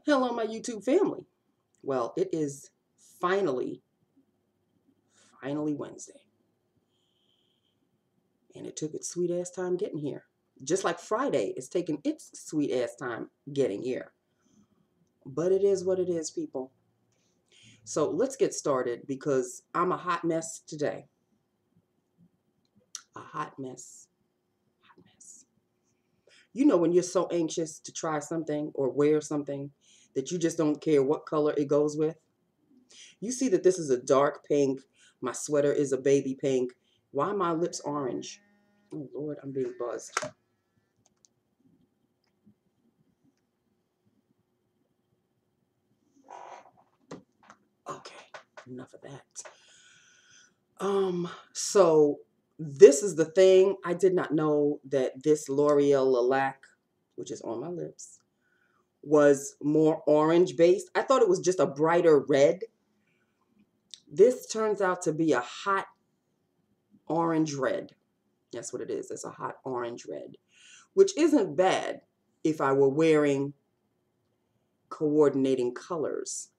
Hello, my YouTube family. Well, it is finally Wednesday. And it took its sweet ass time getting here. Just like Friday is taking its sweet ass time getting here. But it is what it is, people. So let's get started because I'm a hot mess today. A hot mess. Hot mess. You know, when you're so anxious to try something or wear something that you just don't care what color it goes with. You see that this is a dark pink. My sweater is a baby pink. Why are my lips orange? Oh, Lord, I'm being buzzed. Okay, enough of that. So this is the thing. I did not know that this L'Oreal Laque, which is on my lips, was more orange based. I thought it was just a brighter red. This turns out to be a hot orange red. That's what it is. It's a hot orange red, which isn't bad if I were wearing coordinating colors.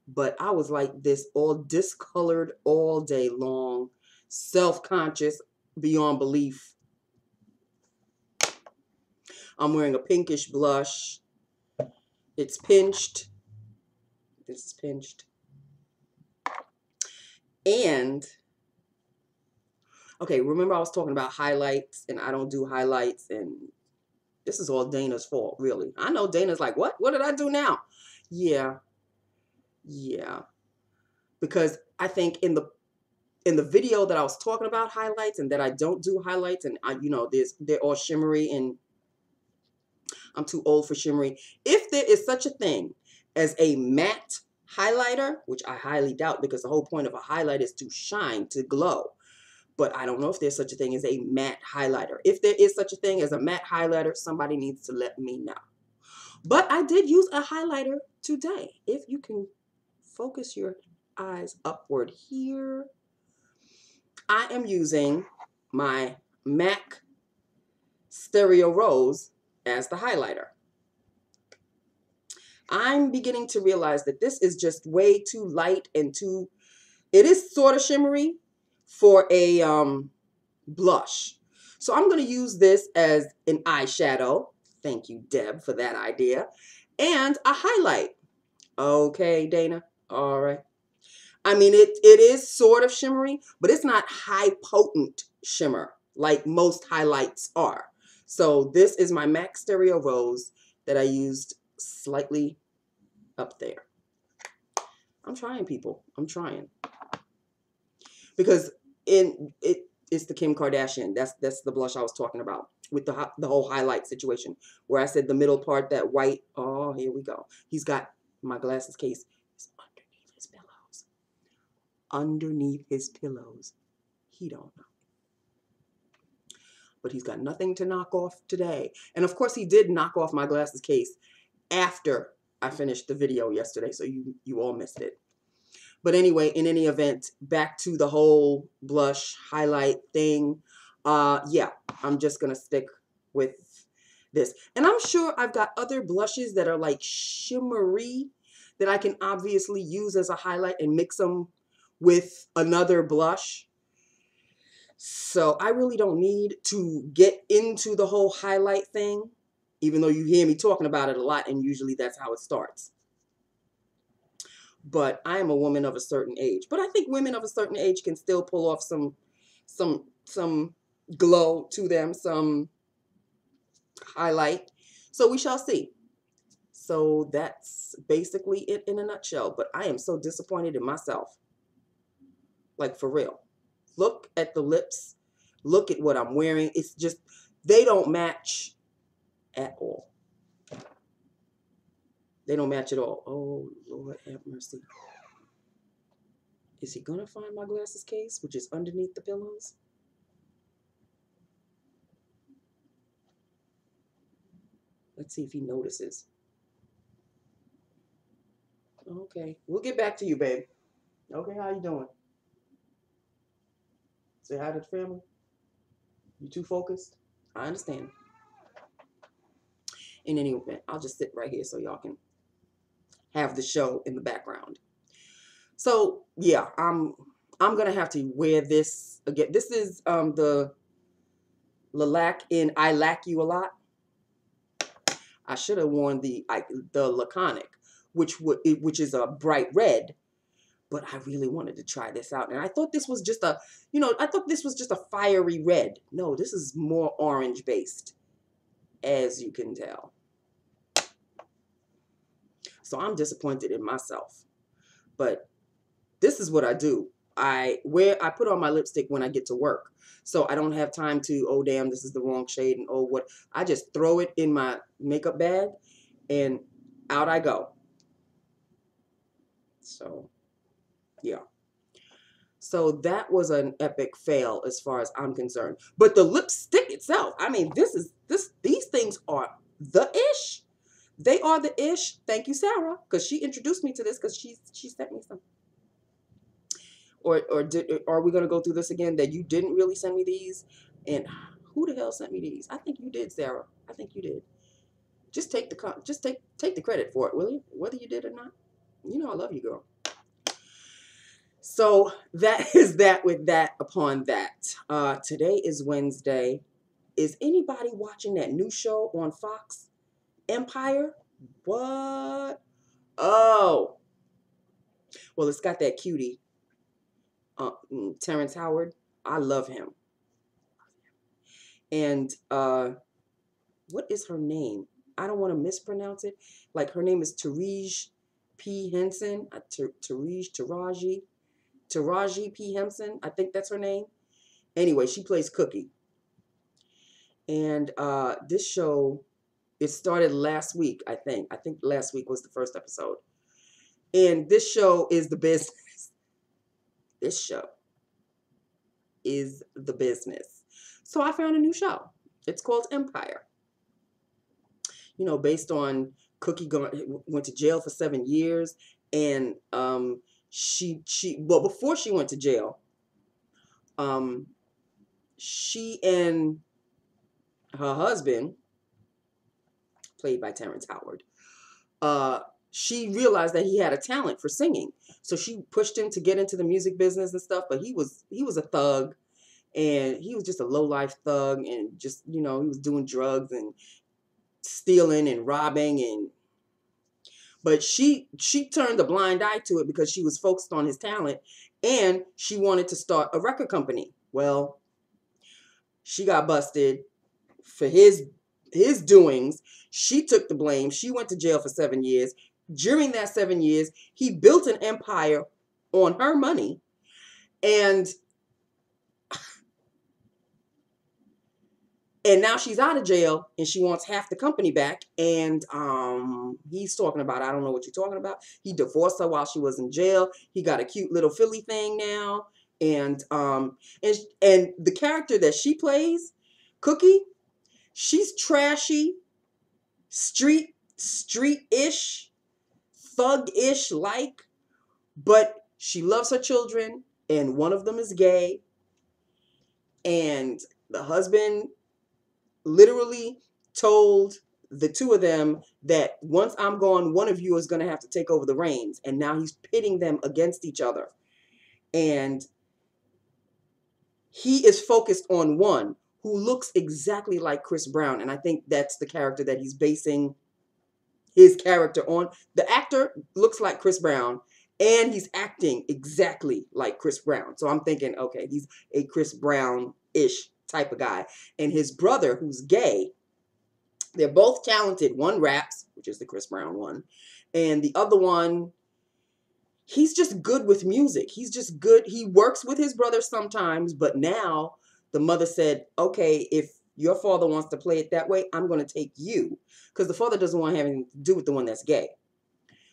But I was like this, all discolored all day long, self-conscious beyond belief. I'm wearing a pinkish blush. It's pinched. This is pinched. And, okay, remember I was talking about highlights and I don't do highlights, and this is all Dana's fault, really. I know Dana's like, what? What did I do now? Yeah. Because I think in the video that I was talking about highlights and that I don't do highlights, and they're all shimmery and I'm too old for shimmery. If there is such a thing as a matte highlighter, which I highly doubt because the whole point of a highlight is to shine, to glow. But I don't know if there's such a thing as a matte highlighter. If there is such a thing as a matte highlighter, somebody needs to let me know. But I did use a highlighter today. If you can focus your eyes upward here, I am using my MAC Stereo Rose as the highlighter. I'm beginning to realize that this is just way too light and it is sort of shimmery for a blush. So I'm going to use this as an eyeshadow. Thank you, Deb, for that idea. And a highlight. Okay, Dana. All right. I mean, it is sort of shimmery, but it's not high potent shimmer like most highlights are. So this is my MAC Stereo Rose that I used slightly up there. I'm trying, people. I'm trying. Because it's the Kim Kardashian. That's the blush I was talking about with the whole highlight situation where I said the middle part, that white. Oh, here we go. He's got my glasses case is underneath his pillows. Underneath his pillows. He don't know. But he's got nothing to knock off today. And of course, he did knock off my glasses case after I finished the video yesterday, so you all missed it. But anyway, in any event, back to the whole blush highlight thing. Yeah, I'm just going to stick with this. And I'm sure I've got other blushes that are like shimmery that I can obviously use as a highlight and mix them with another blush. So I really don't need to get into the whole highlight thing, even though you hear me talking about it a lot, and usually that's how it starts. But I am a woman of a certain age. But I think women of a certain age can still pull off some glow to them, some highlight. So we shall see. So that's basically it in a nutshell. But I am so disappointed in myself. Like, for real. Look at the lips. Look at what I'm wearing. It's just, they don't match at all. They don't match at all. Oh, Lord have mercy. Is he going to find my glasses case, which is underneath the pillows? Let's see if he notices. Okay. We'll get back to you, babe. Okay, how you doing? Say hi to the family. You too focused? I understand. In any event, I'll just sit right here so y'all can have the show in the background. So yeah, I'm gonna have to wear this again. This is the Laque in I Lack You a Lot. I should have worn the Laconic, which is a bright red, but I really wanted to try this out. And I thought this was just a, I thought this was just a fiery red. No, this is more orange based, as you can tell. So I'm disappointed in myself. But this is what I do. I put on my lipstick when I get to work. So I don't have time to, oh damn, this is the wrong shade, and oh what. I just throw it in my makeup bag and out I go. So yeah. So that was an epic fail as far as I'm concerned. But the lipstick itself, I mean, these things are the ish. They are the ish. Thank you, Sarah, because she introduced me to this because she sent me some. Or are we gonna go through this again? That you didn't really send me these, and who the hell sent me these? I think you did, Sarah. I think you did. Just take the credit for it, will you? Whether you did or not. You know I love you, girl. So that is that with that upon that. Today is Wednesday. Is anybody watching that new show on Fox, Empire? What? Oh, well, it's got that cutie, Terrence Howard. I love him. And what is her name? I don't want to mispronounce it. Like, her name is Taraji P. Henson. Taraji P. Henson. I think that's her name. Anyway, she plays Cookie. And this show, it started last week, I think. I think last week was the first episode. And this show is the business. This show is the business. So I found a new show. It's called Empire. You know, based on Cookie went to jail for 7 years. And well, before she went to jail, she and her husband, played by Terrence Howard, she realized that he had a talent for singing. So she pushed him to get into the music business and stuff, but he was a thug, and he was just a low-life thug, and just, he was doing drugs and stealing and robbing, but she turned a blind eye to it because she was focused on his talent, and she wanted to start a record company. Well, she got busted for his doings. She took the blame. She went to jail for 7 years. During that 7 years, he built an empire on her money, and now she's out of jail, and she wants half the company back. And he's talking about, I don't know what you're talking about. He divorced her while she was in jail. He got a cute little Philly thing now, and the character that she plays, Cookie, she's trashy, street-ish, thug-ish like, but she loves her children, and one of them is gay, and the husband literally told the two of them that once I'm gone, one of you is going to have to take over the reins, and now he's pitting them against each other, and he is focused on one who looks exactly like Chris Brown, and I think that's the character that he's basing his character on. The actor looks like Chris Brown, and he's acting exactly like Chris Brown. So I'm thinking, okay, he's a Chris Brown-ish type of guy. And his brother, who's gay, they're both talented. One raps, which is the Chris Brown one, and the other one, he's just good with music. He's just good. He works with his brother sometimes, but now the mother said, okay, if your father wants to play it that way, I'm going to take you. Because the father doesn't want to have anything to do with the one that's gay.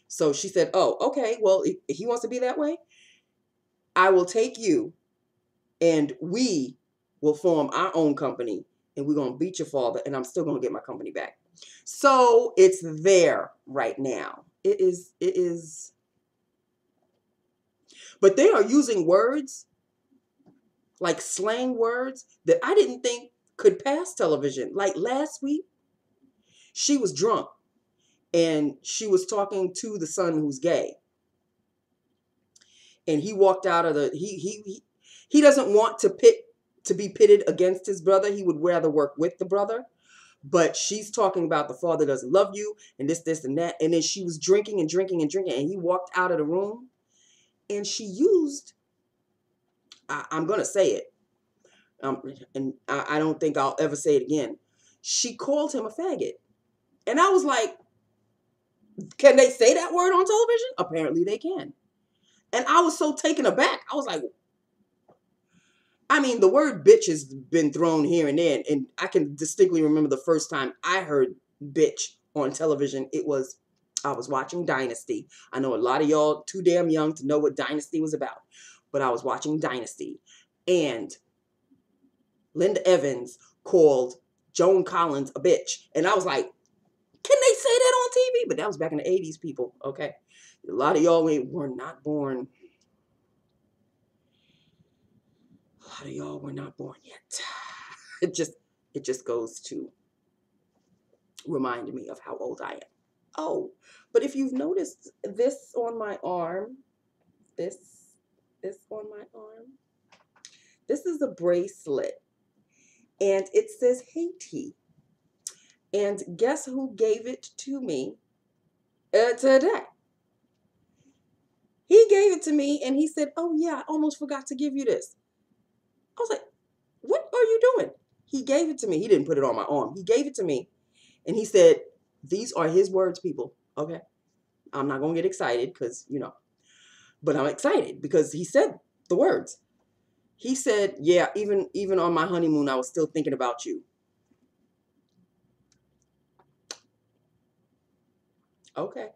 So she said, oh, okay, well, if he wants to be that way, I will take you, and we will form our own company, and we're going to beat your father, and I'm still going to get my company back. So it's there right now. It is. But they are using words, like slang words, that I didn't think could pass television. Like last week, she was drunk, and she was talking to the son who's gay. And he walked out of the he doesn't want to be pitted against his brother. He would rather work with the brother. But she's talking about the father doesn't love you and this and that. And then she was drinking and drinking and drinking, and he walked out of the room, and she used, I'm gonna say it, and I don't think I'll ever say it again. She called him a faggot. And I was like, can they say that word on television? Apparently they can. And I was so taken aback. I was like, I mean, the word bitch has been thrown here and there. And I can distinctly remember the first time I heard bitch on television. I was watching Dynasty. I know a lot of y'all too damn young to know what Dynasty was about. But I was watching Dynasty. And Linda Evans called Joan Collins a bitch. And I was like, can they say that on TV? But that was back in the 80s, people. Okay. A lot of y'all were not born. A lot of y'all were not born yet. It just goes to remind me of how old I am. Oh, but if you've noticed this on my arm, this on my arm, this is a bracelet, and it says Haiti. And guess who gave it to me today? He gave it to me, and he said, oh yeah, I almost forgot to give you this. I was like, what are you doing? He gave it to me. He didn't put it on my arm. He gave it to me, and he said, these are his words, people. Okay. I'm not going to get excited because, but I'm excited because he said the words. He said, yeah, even on my honeymoon, I was still thinking about you. Okay.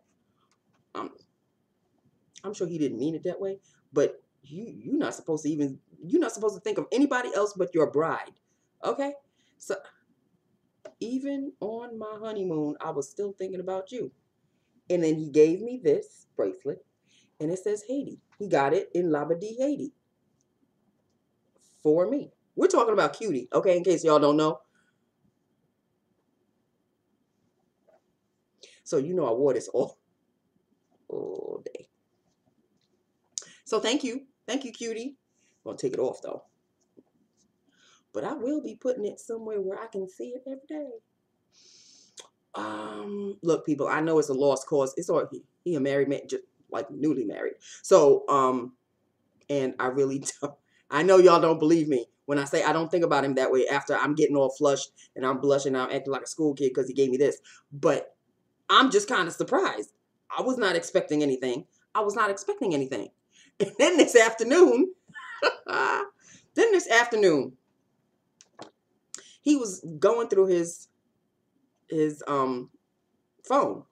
I'm sure he didn't mean it that way, but you're not supposed to think of anybody else but your bride. Okay? So even on my honeymoon, I was still thinking about you. And then he gave me this bracelet, and it says Haiti. He got it in Labadee, Haiti for me. We're talking about cutie, okay, in case y'all don't know. So I wore this all day. So thank you. Thank you, cutie. I'm going to take it off, though. But I will be putting it somewhere where I can see it every day. Look, people, I know it's a lost cause. It's already, he a married man, just like newly married. So, and I really don't, I know y'all don't believe me when I say I don't think about him that way after I'm getting all flushed and I'm blushing and I'm acting like a school kid because he gave me this. But I'm just kind of surprised. I was not expecting anything. And then this afternoon, he was going through his phone.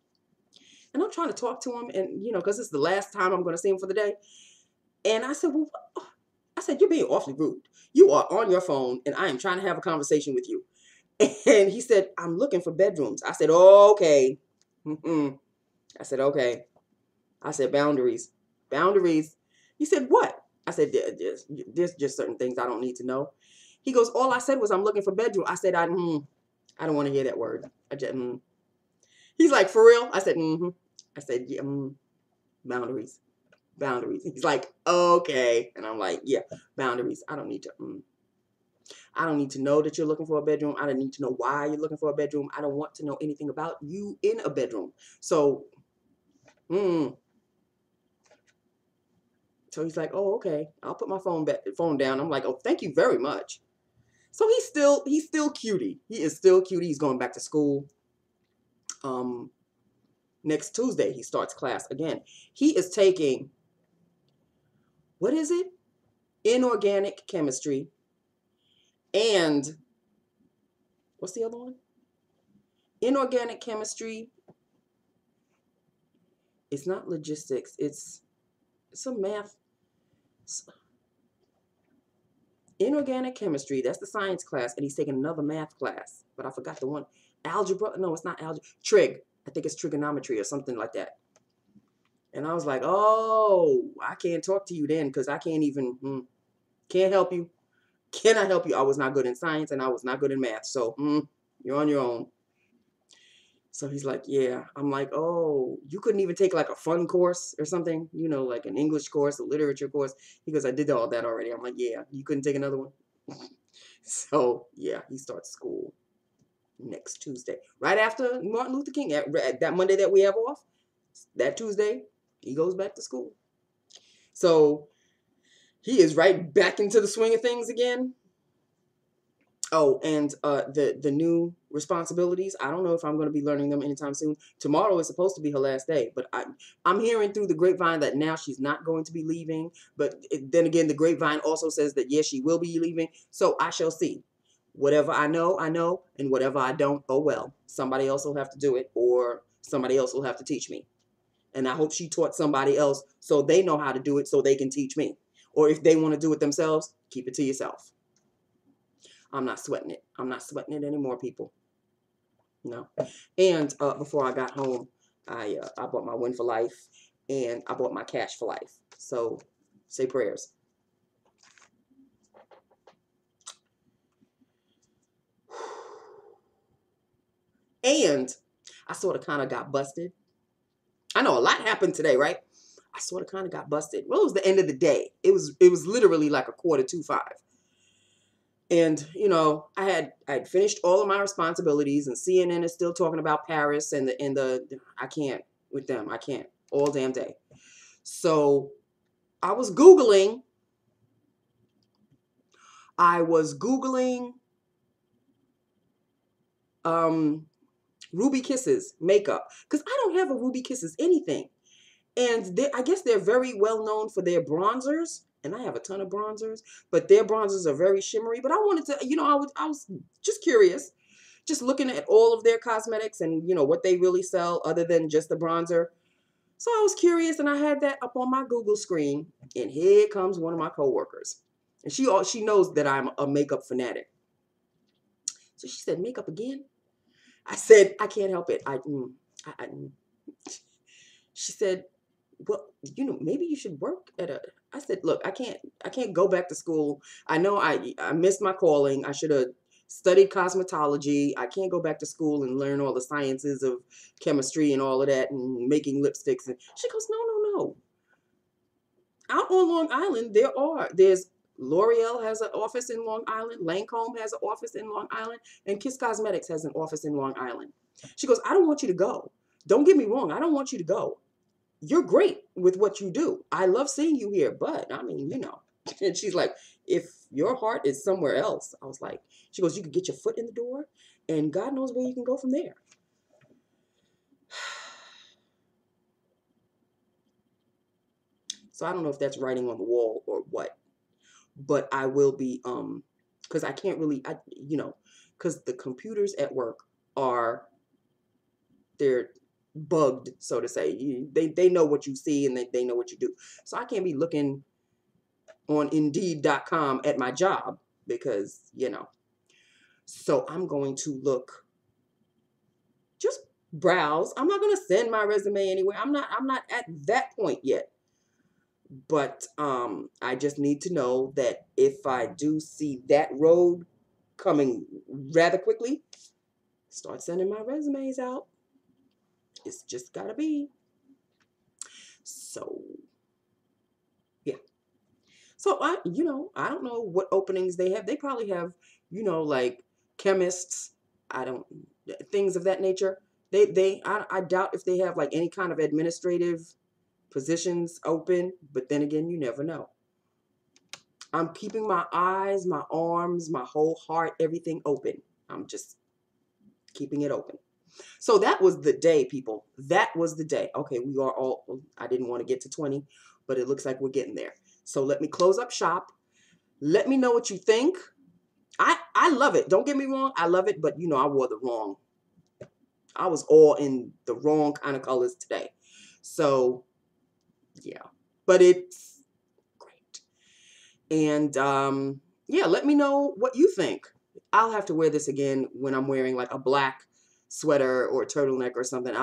And I'm trying to talk to him, and because it's the last time I'm going to see him for the day. And I said, well, you're being awfully rude. You are on your phone, and I am trying to have a conversation with you. And he said, I'm looking for bedrooms. I said, oh, okay. I said, okay. I said, boundaries. He said, what? I said, there's just certain things I don't need to know. He goes, all I said was I'm looking for bedroom. I said, I don't want to hear that word. I just, He's like, for real? I said, I said, yeah, boundaries. He's like, okay. And I'm like, yeah, boundaries. I don't need to know that you're looking for a bedroom. I don't need to know why you're looking for a bedroom. I don't want to know anything about you in a bedroom. So, So he's like, oh, okay. I'll put my phone down. I'm like, oh, thank you very much. So he's still cutie. He is still cutie. He's going back to school. Next Tuesday, he starts class again. He is taking, what is it? Inorganic chemistry. And what's the other one? Inorganic chemistry. It's not logistics. It's some math. Inorganic chemistry. That's the science class. And he's taking another math class. But I forgot the one. Algebra. No, it's not algebra. Trig. I think it's trigonometry or something like that. And I was like, oh, I can't talk to you then because I can't even, can't help you. Cannot help you. I was not good in science and I was not good in math. So, you're on your own. So he's like, yeah. I'm like, oh, you couldn't even take like a fun course or something, you know, like an English course, a literature course. He goes, I did all that already. I'm like, yeah, you couldn't take another one. So yeah, he starts school next Tuesday, right after Martin Luther King, at that Monday that we have off. That Tuesday, he goes back to school. So he is right back into the swing of things again. Oh, and the new responsibilities. I don't know if I'm going to be learning them anytime soon. Tomorrow is supposed to be her last day, but I'm hearing through the grapevine that now she's not going to be leaving. But then again, the grapevine also says that yes, she will be leaving. So I shall see. Whatever I know, and whatever I don't, oh well. Somebody else will have to do it, or somebody else will have to teach me. And I hope she taught somebody else so they know how to do it so they can teach me. Or if they want to do it themselves, keep it to yourself. I'm not sweating it. I'm not sweating it anymore, people. No. And before I got home, I bought my Win for Life, and I bought my Cash for Life. So say prayers. And I sort of kind of got busted. I know a lot happened today, right? I sort of kind of got busted. Well, it was the end of the day. It was literally like 4:45. And, you know, I had finished all of my responsibilities, and CNN is still talking about Paris and the I can't with them. I can't all damn day. So I was Googling. Ruby Kisses makeup, because I don't have a Ruby Kisses anything. And I guess they're very well known for their bronzers. And I have a ton of bronzers, but their bronzers are very shimmery. But I wanted to, you know, I was just curious, just looking at all of their cosmetics and, you know, what they really sell other than just the bronzer. So I was curious, and I had that up on my Google screen. And here comes one of my coworkers. And she knows that I'm a makeup fanatic. So she said, makeup again? I said, I can't help it. She said, well, you know, maybe you should work at a. I said, look, I can't go back to school. I know I missed my calling. I should have studied cosmetology. I can't go back to school and learn all the sciences of chemistry and all of that and making lipsticks. And she goes, no. Out on Long Island, there's L'Oreal has an office in Long Island. Lancome has an office in Long Island, and Kiss Cosmetics has an office in Long Island. She goes, I don't want you to go. Don't get me wrong. I don't want you to go. You're great with what you do. I love seeing you here, but I mean, you know. And she's like, if your heart is somewhere else, I was like, she goes, you could get your foot in the door, and God knows where you can go from there. So I don't know if that's writing on the wall or what, but I will be, because I can't really, you know, because the computers at work they're bugged, so to say. They know what you see, and they know what you do. So I can't be looking on Indeed.com at my job because, you know. So I'm going to just browse. I'm not going to send my resume anywhere. I'm not at that point yet. But I just need to know that if I do see that road coming rather quickly, start sending my resumes out. It's just got to be. So, yeah. So, I don't know what openings they have. They probably have, like chemists. Things of that nature. I doubt if they have like any kind of administrative positions open, but then again, you never know. I'm keeping my eyes, my arms, my whole heart, everything open. I'm just keeping it open. So that was the day, people. That was the day. Okay, I didn't want to get to 20, but it looks like we're getting there. So let me close up shop. Let me know what you think. I love it. Don't get me wrong. I love it, but I was all in the wrong kind of colors today. So, yeah. But it's great. And, yeah, let me know what you think. I'll have to wear this again when I'm wearing like a black sweater or a turtleneck or something.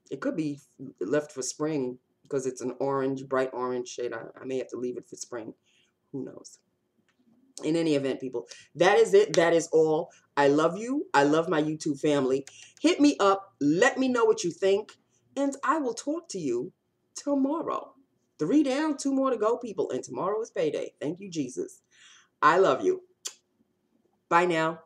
It could be left for spring because it's an orange, bright orange shade. I may have to leave it for spring. Who knows? In any event, people, that is it. That is all. I love you. I love my YouTube family. Hit me up. Let me know what you think. And I will talk to you tomorrow. 3 down, 2 more to go, people. And tomorrow is payday. Thank you, Jesus. I love you. Bye now.